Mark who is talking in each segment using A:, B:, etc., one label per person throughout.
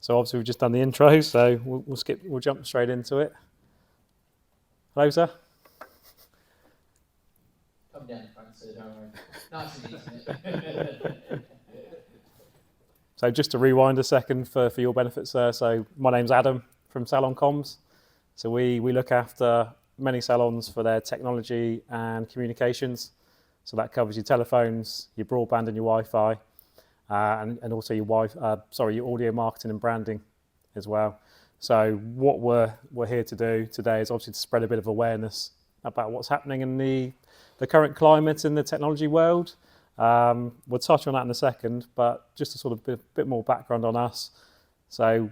A: So obviously we've just done the intro, so we'll jump straight into it. Hello, sir.
B: Come down the front, sir, don't worry. Nice and intimate.
A: So just to rewind a second for your benefit, sir. So my name's Adam from Salon Comms. So we look after many salons for their technology and communications. So that covers your telephones, your broadband and your Wi-Fi, and also your your audio marketing and branding as well. So what we're here to do today is obviously to spread a bit of awareness about what's happening in the current climate in the technology world. We'll touch on that in a second, but just a sort of bit more background on us. So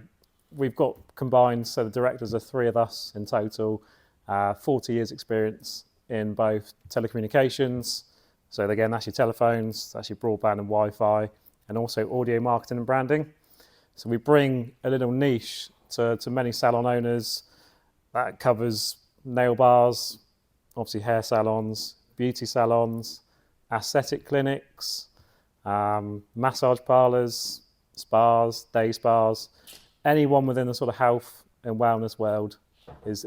A: we've got combined, so the directors are 3 of us in total, 40 years experience in both telecommunications. So again, that's your telephones, that's your broadband and Wi-Fi, and also audio marketing and branding. So we bring a little niche to many salon owners. That covers nail bars, obviously hair salons, beauty salons, aesthetic clinics, massage parlours, spas, day spas. Anyone within the sort of health and wellness world is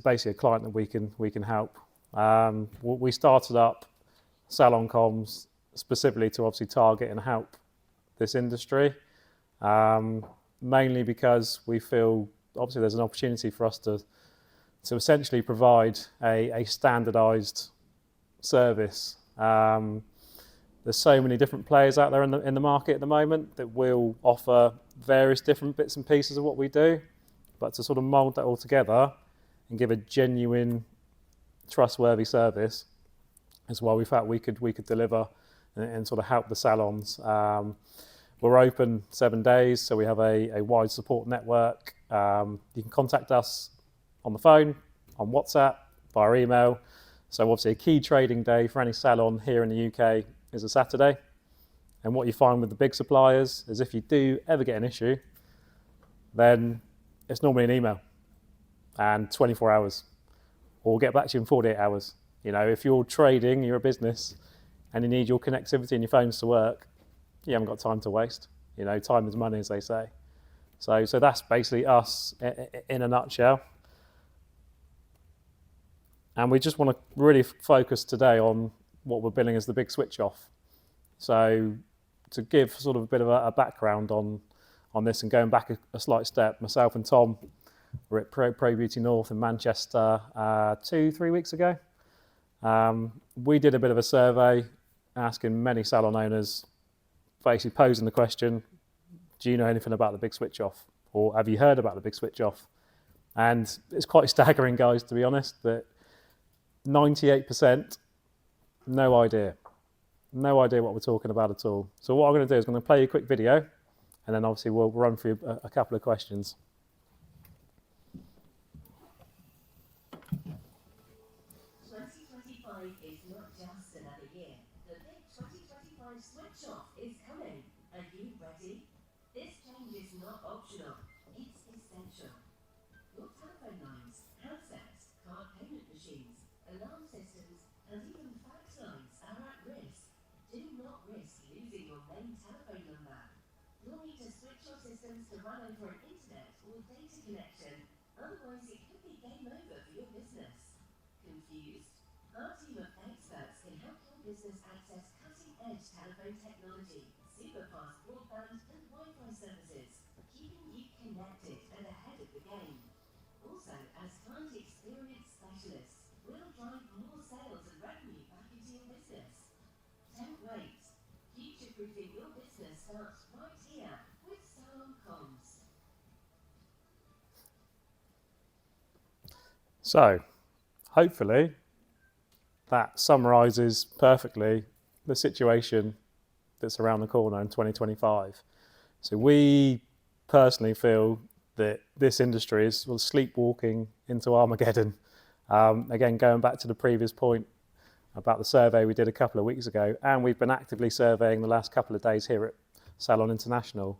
A: basically a client that we can help. We started up Salon Comms specifically to obviously target and help this industry, mainly because we feel obviously there's an opportunity for us to essentially provide a standardised service. There's so many different players out there in the market at the moment that will offer various different bits and pieces of what we do, but to sort of mould that all together and give a genuine, trustworthy service is why we felt we could deliver and sort of help the salons. We're open 7 days, so we have a wide support network. You can contact us on the phone, on WhatsApp, via email. So obviously a key trading day for any salon here in the UK is a Saturday. And what you find with the big suppliers is if you do ever get an issue, then it's normally an email and 24 hours, or we'll get back to you in 48 hours. You know, if you're trading, you're a business, and you need your connectivity and your phones to work, you haven't got time to waste. You know, time is money, as they say. So that's basically us in a nutshell. And we just want to really focus today on what we're billing as the big switch off. So to give sort of a bit of a background on this and going back a slight step, myself and Tom were at Pro Beauty North in Manchester 2-3 weeks ago. We did a bit of a survey asking many salon owners, basically posing the question, do you know anything about the big switch off? Or have you heard about the big switch off? And it's quite staggering, guys, to be honest, that 98%, no idea. No idea what we're talking about at all. So what I'm going to do is I'm going to play you a quick video, and then obviously we'll run through a couple of questions.
C: 2025 is not just another year. The big 2025 switch off is coming. Are you ready? This change is not optional. It's essential. Your telephone lines, handsets, card payment machines, alarm systems, and even fax lines are at risk. Do not risk losing your main telephone number. You'll need to switch your systems to run over an internet or data connection. Otherwise, it could be game over for your business. Confused? Our team of experts can help your business access cutting-edge telephone technology, super-fast broadband and Wi-Fi services, keeping you connected and ahead of the game. Also, as client experience specialists, we'll drive more sales and revenue back into your business. Don't wait. Future-proofing your business starts right here with Salon Comms.
A: So, hopefully, that summarises perfectly the situation that's around the corner in 2025. So we personally feel that this industry is sort of sleepwalking into Armageddon. Again, going back to the previous point about the survey we did a couple of weeks ago, and we've been actively surveying the last couple of days here at Salon International.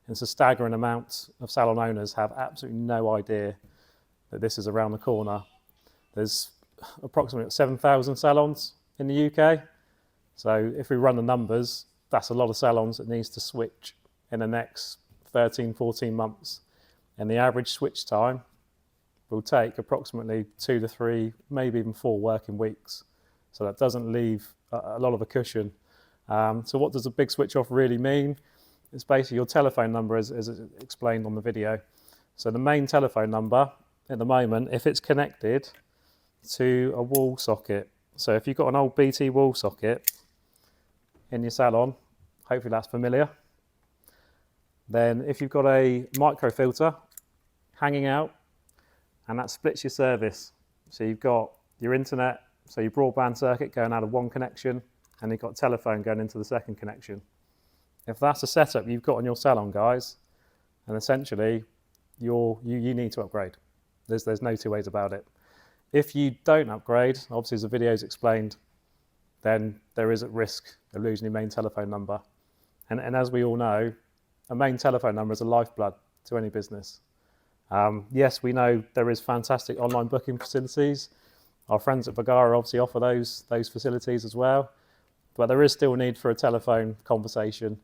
A: It's a staggering amount of salon owners have absolutely no idea that this is around the corner. There's approximately 7,000 salons in the UK. So if we run the numbers, that's a lot of salons that needs to switch in the next 13, 14 months. And the average switch time will take approximately 2 to 3, maybe even 4 working weeks. So that doesn't leave a lot of a cushion. So what does a big switch off really mean? It's basically your telephone number as explained on the video. So the main telephone number at the moment, if it's connected to a wall socket, so if you've got an old BT wall socket in your salon, hopefully that's familiar. Then if you've got a microfilter hanging out, and that splits your service. So you've got your internet, so your broadband circuit going out of one connection, and you've got telephone going into the second connection. If that's the setup you've got on your salon, guys, and essentially you need to upgrade. There's no two ways about it. If you don't upgrade, obviously as the video's explained, then there is at risk of losing your main telephone number. And as we all know, a main telephone number is a lifeblood to any business. Yes, we know there is fantastic online booking facilities. Our friends at Bagara obviously offer those facilities as well, but there is still a need for a telephone conversation.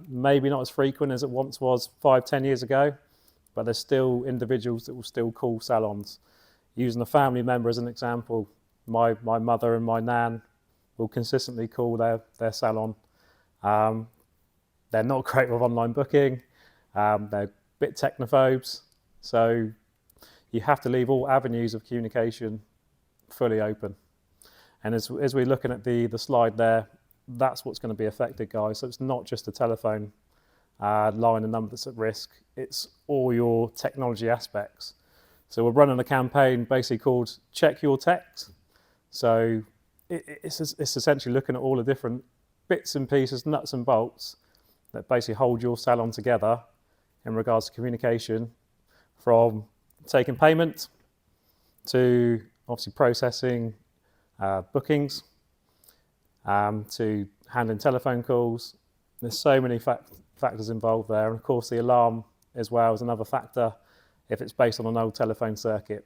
A: Maybe not as frequent as it once was 5-10 years ago, but there's still individuals that will still call salons. Using a family member as an example, my mother and my nan will consistently call their salon. They're not great with online booking. They're a bit technophobes. So you have to leave all avenues of communication fully open. And as we're looking at the slide there, that's what's going to be affected, guys. So it's not just a telephone line and number that's at risk. It's all your technology aspects. So we're running a campaign basically called Check Your Text. So it's essentially looking at all the different bits and pieces, nuts and bolts that basically hold your salon together in regards to communication, from taking payment to obviously processing bookings, to handling telephone calls. There's so many factors involved there, and of course the alarm as well is another factor if it's based on an old telephone circuit.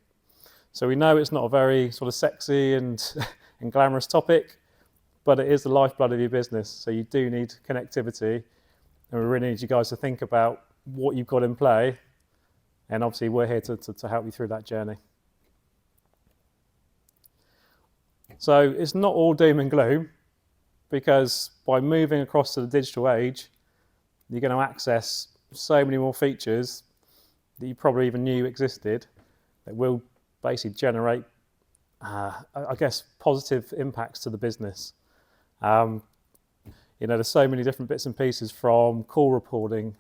A: So we know it's not a very sort of sexy and glamorous topic, but it is the lifeblood of your business. So you do need connectivity, and we really need you guys to think about what you've got in play, and obviously we're here to help you through that journey. So it's not all doom and gloom, because by moving across to the digital age, you're going to access so many more features that you probably even knew existed that will basically generate, I guess, positive impacts to the business. There's so many different bits and pieces, from call recording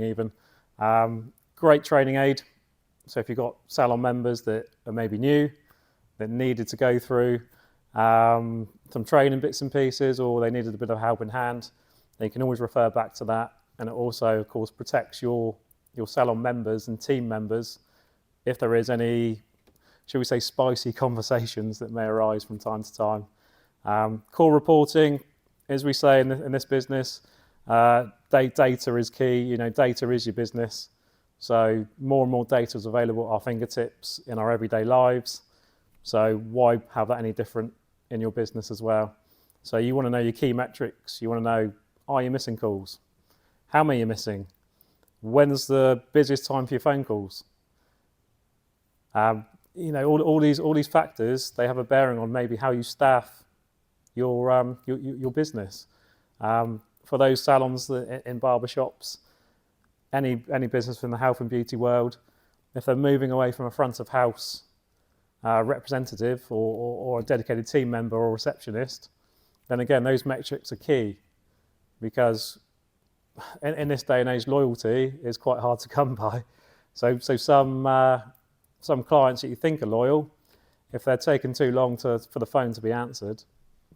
A: even. Great training aid. So if you've got salon members that are maybe new, that needed to go through some training bits and pieces, or they needed a bit of help in hand, they can always refer back to that. And it also, of course, protects your salon members and team members if there is any, shall we say, spicy conversations that may arise from time to time. Call reporting, as we say in this business, data is key. Data is your business. So more and more data is available at our fingertips in our everyday lives. So why have that any different in your business as well? So you want to know your key metrics. You want to know, are you missing calls? How many are you missing? When's the busiest time for your phone calls? All these factors, they have a bearing on maybe how you staff your business. For those salons in barbershops, any business in the health and beauty world, if they're moving away from a front of house representative or a dedicated team member or receptionist, then again, those metrics are key, because in this day and age, loyalty is quite hard to come by. So some clients that you think are loyal, if they're taking too long for the phone to be answered,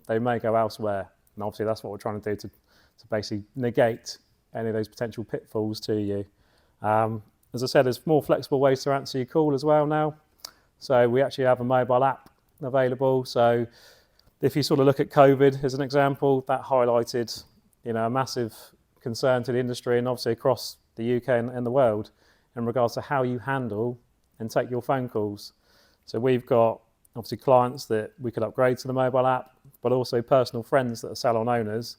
A: they may go elsewhere. And obviously that's what we're trying to do to basically negate any of those potential pitfalls to you. As I said, there's more flexible ways to answer your call as well now. So we actually have a mobile app available. So if you sort of look at COVID as an example, that highlighted a massive concern to the industry, and obviously across the UK and the world, in regards to how you handle and take your phone calls. So we've got obviously clients that we could upgrade to the mobile app, but also personal friends that are salon owners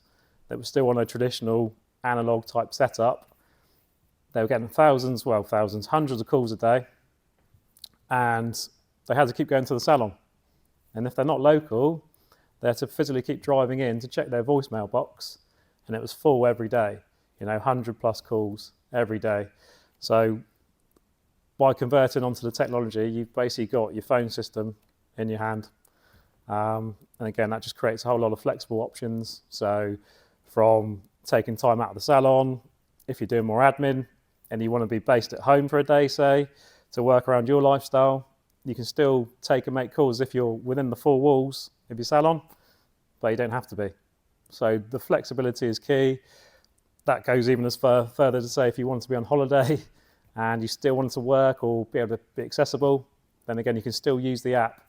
A: that were still on a traditional analog type setup, they were getting thousands, hundreds of calls a day, and they had to keep going to the salon. And if they're not local, they had to physically keep driving in to check their voicemail box, and it was full every day, 100 plus calls every day. So by converting onto the technology, you've basically got your phone system in your hand. And again, that just creates a whole lot of flexible options. So from taking time out of the salon, if you're doing more admin and you want to be based at home for a day, say, to work around your lifestyle, you can still take and make calls if you're within the four walls of your salon, but you don't have to be. So the flexibility is key. That goes even as further to say if you want to be on holiday and you still want to work or be able to be accessible, then again, you can still use the app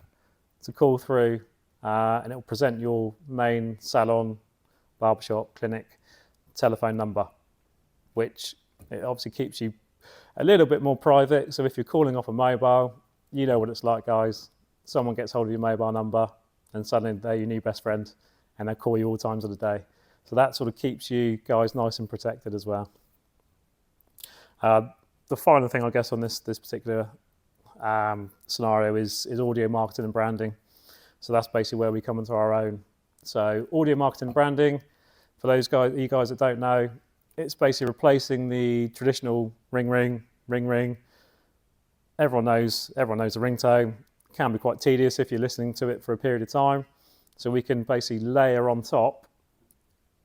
A: to call through and it will present your main salon, barbershop, clinic, telephone number, which it obviously keeps you a little bit more private. So if you're calling off a mobile, you know what it's like, guys. Someone gets hold of your mobile number and suddenly they're your new best friend and they call you all times of the day. So that sort of keeps you guys nice and protected as well. The final thing, I guess, on this particular scenario is audio marketing and branding. So that's basically where we come into our own. So audio marketing and branding, for those guys, you guys that don't know, it's basically replacing the traditional ring ring. Everyone knows the ringtone. It can be quite tedious if you're listening to it for a period of time. So we can basically layer on top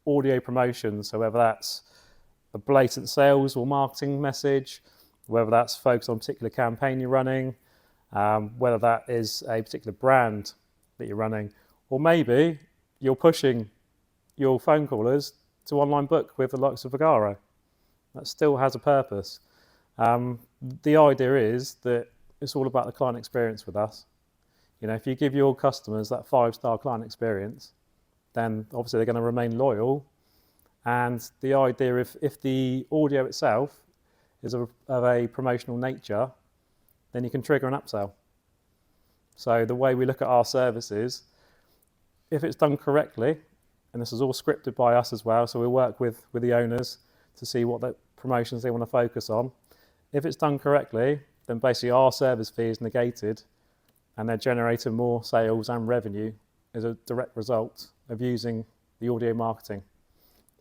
A: audio promotion. So whether that's a blatant sales or marketing message, whether that's focused on a particular campaign you're running, whether that is a particular brand that you're running, or maybe you're pushing your phone callers to online book with the likes of Vagaro. That still has a purpose. The idea is that it's all about the client experience with us. If you give your customers that 5-star client experience, then obviously they're going to remain loyal. And the idea, if the audio itself is of a promotional nature, then you can trigger an upsell. So the way we look at our services, if it's done correctly, and this is all scripted by us as well, so we work with the owners to see what the promotions they want to focus on. If it's done correctly, then basically our service fee is negated and they're generating more sales and revenue as a direct result of using the audio marketing.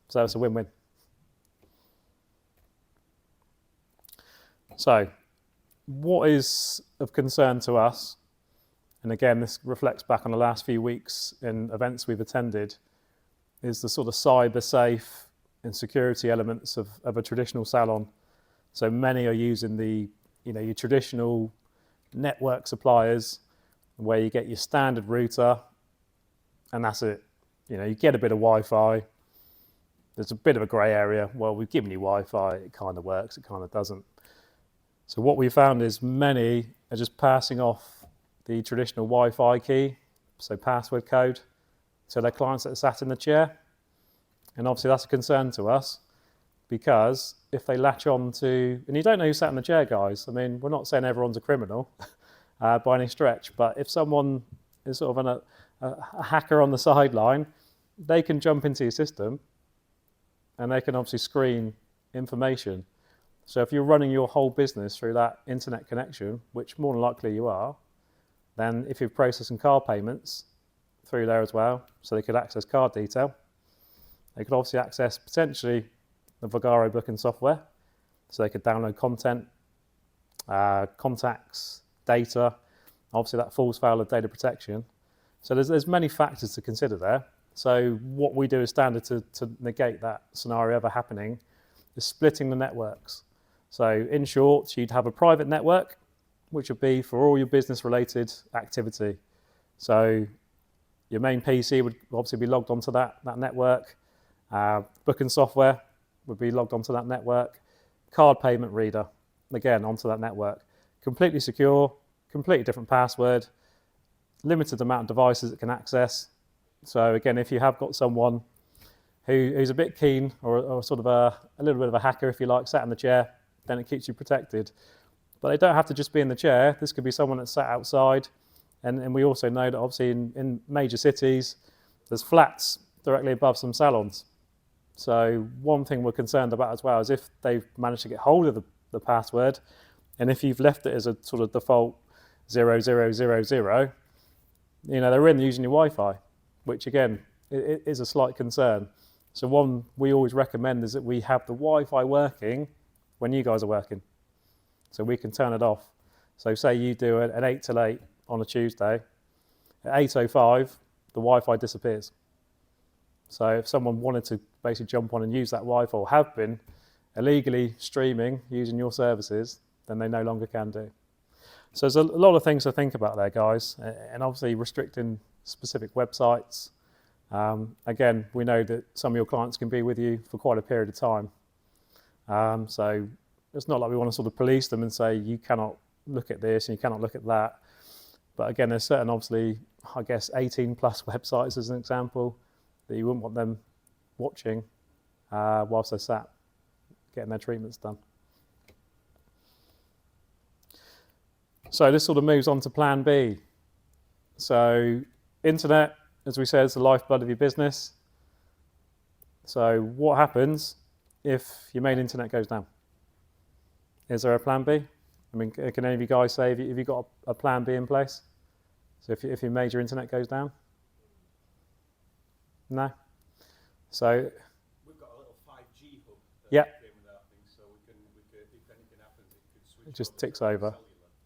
A: So it's a win-win. So what is of concern to us, and again, this reflects back on the last few weeks in events we've attended, is the sort of cyber safe and security elements of a traditional salon. So many are using your traditional network suppliers where you get your standard router and that's it. You get a bit of Wi-Fi. There's a bit of a grey area. Well, we've given you Wi-Fi. It kind of works. It kind of doesn't. So what we found is many are just passing off the traditional Wi-Fi key, so password code, to their clients that are sat in the chair. And obviously that's a concern to us because if they latch on to, and you don't know who sat in the chair, guys. I mean, we're not saying everyone's a criminal by any stretch, but if someone is sort of a hacker on the sideline, they can jump into your system and they can obviously screen information. So if you're running your whole business through that internet connection, which more than likely you are, then if you're processing card payments through there as well, so they could access card detail, they could obviously access potentially the Vagaro booking software, so they could download content, contacts, data. Obviously that falls foul of data protection. So there's many factors to consider there. So what we do as standard to negate that scenario ever happening is splitting the networks. So in short, you'd have a private network, which would be for all your business related activity. So your main PC would obviously be logged onto that network. Booking software would be logged onto that network. Card payment reader, again, onto that network. Completely secure, completely different password, limited amount of devices it can access. So again, if you have got someone who's a bit keen or sort of a little bit of a hacker, if you like, sat in the chair, then it keeps you protected. But they don't have to just be in the chair. This could be someone that's sat outside. And we also know that obviously in major cities, there's flats directly above some salons. So one thing we're concerned about as well is if they've managed to get hold of the password, and if you've left it as a sort of default 0000, they're in using your Wi-Fi, which again it is a slight concern. So one we always recommend is that we have the Wi-Fi working when you guys are working, so we can turn it off. So say you do an 8 till 8 on a Tuesday, at 8:05 the Wi-Fi disappears. So if someone wanted to basically jump on and use that Wi-Fi, or have been illegally streaming using your services, then they no longer can do. So there's a lot of things to think about there, guys, and obviously restricting specific websites. Again, we know that some of your clients can be with you for quite a period of time. So it's not like we want to sort of police them and say you cannot look at this and you cannot look at that. But again, there's certain, obviously, I guess 18 plus websites as an example that you wouldn't want them watching whilst they're sat getting their treatments done. So this sort of moves on to plan B. So internet, as we said, is the lifeblood of your business. So what happens if your main internet goes down? Is there a plan B? I mean, can any of you guys say, have you got a plan B in place? So if your major internet goes down? No? So
D: we've got a little 5G hub that
A: yeah,
D: came with our thing, so we could, if anything happens, it could switch.
A: it just
D: over
A: ticks
D: to
A: over.
D: cellular.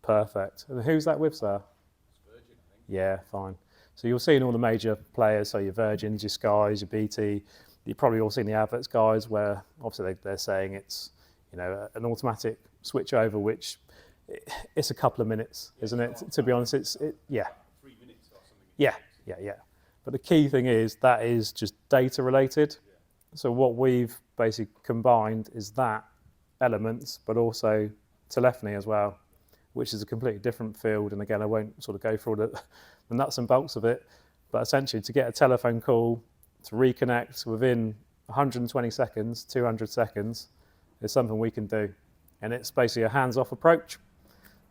A: Perfect. And who's that with, sir?
D: It's Virgin, I think.
A: Yeah, fine. So you'll see in all the major players, so your Virgins, your Skys, your BT, you've probably all seen the adverts, guys, where obviously they're saying it's, an automatic switch over, which it's a couple of minutes, isn't it? To be honest, yeah.
D: 3 minutes or something.
A: Yeah. But the key thing is that is just data related.
D: Yeah.
A: So what we've basically combined is that elements, but also telephony as well, which is a completely different field. And again, I won't sort of go through all the nuts and bolts of it, but essentially to get a telephone call to reconnect within 120 seconds, 200 seconds is something we can do. And it's basically a hands-off approach.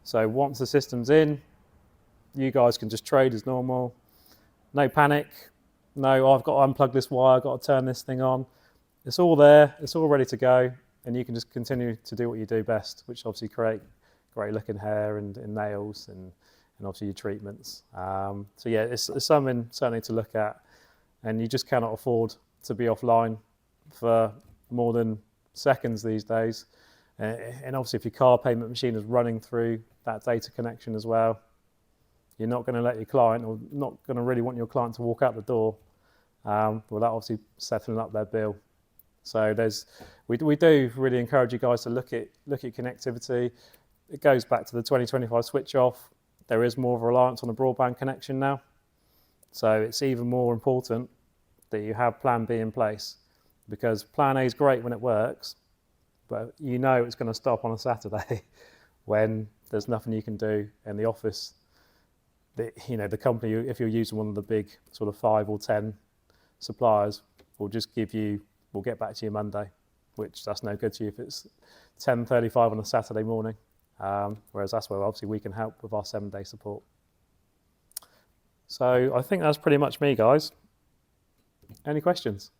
A: So once the system's in, you guys can just trade as normal. No panic. No, I've got to unplug this wire, I've got to turn this thing on. It's all there, it's all ready to go, and you can just continue to do what you do best, which obviously create great looking hair and nails and obviously your treatments. So yeah, it's something certainly to look at, and you just cannot afford to be offline for more than seconds these days. And obviously if your car payment machine is running through that data connection as well, you're not going to let your client, or not going to really want your client to walk out the door without obviously settling up their bill. So we do really encourage you guys to look at connectivity. It goes back to the 2025 switch off. There is more of a reliance on a broadband connection now. So it's even more important that you have plan B in place, because plan A is great when it works, but it's going to stop on a Saturday when there's nothing you can do in the office. The company, if you're using one of the big sort of 5 or 10 suppliers, will just we'll get back to you Monday, which that's no good to you if it's 10:35 on a Saturday morning. Whereas that's where obviously we can help with our 7-day support. So I think that's pretty much me, guys. Any questions?